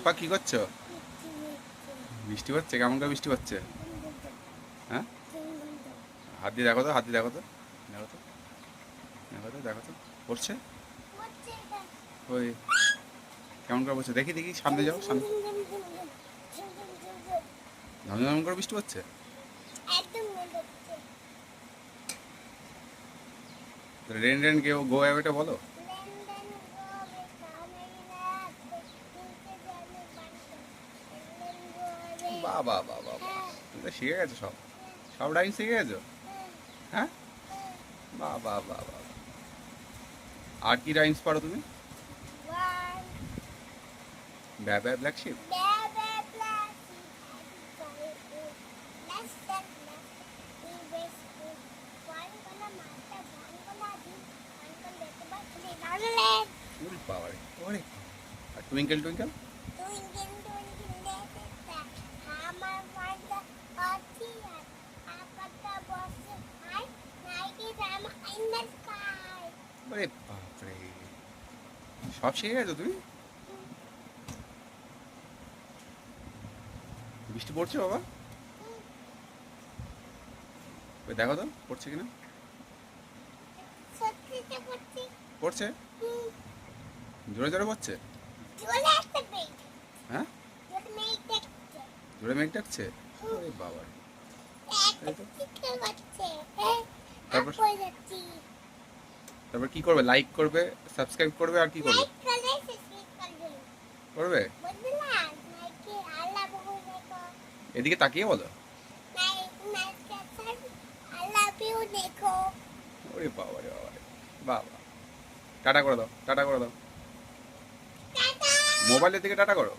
রূপা কি করছো? বৃষ্টি হচ্ছে? কেমন করে বৃষ্টি হচ্ছে? হ্যাঁ, হাত দিয়ে দেখো তো, হাত দিয়ে দেখো তো, দেখো তো, দেখো তো, দেখো তো, পড়ছে? ওই কেমন করে পড়ছে দেখি, দেখি, সামনে যাও, সামনে। ঝমঝম করে বৃষ্টি হচ্ছে? রেন রেন কেউ গো অ্যাওয়েটা বলো। বাহ বাহ বাহ বাহ বাহ, তুমি তো শিখে গেছো সব, সব রাইম শিখে গেছো। হ্যাঁ, বাহ বাহ বাহ বাহ। আর কি রাইমস পারো তুমি? ব্যা ব্যা ব্ল্যাক শিপ। ওরে বাবা রে, ওরে। আর টুইঙ্কেল টুইঙ্কেল? ওরে বাপরে, সব শিখে গেছো তুমি? বৃষ্টি পড়ছে বাবা? ওই দেখো তো পড়ছে কিনা। পড়ছে? জোরে জোরে পড়ছে? হ্যাঁ, জোরে মেঘ ডাকছে। ওরে বাবা রে। এই তো। তারপর তারপর কি করবে? লাইক করবে, সাবস্ক্রাইব করবে, আর কি করবে? করবে? এদিকে তাকিয়ে বলো। ওরে বাবা রে বাবা রে, বাবা। টাটা করে দাও, টাটা করে দাও। মোবাইলের দিকে টাটা করো।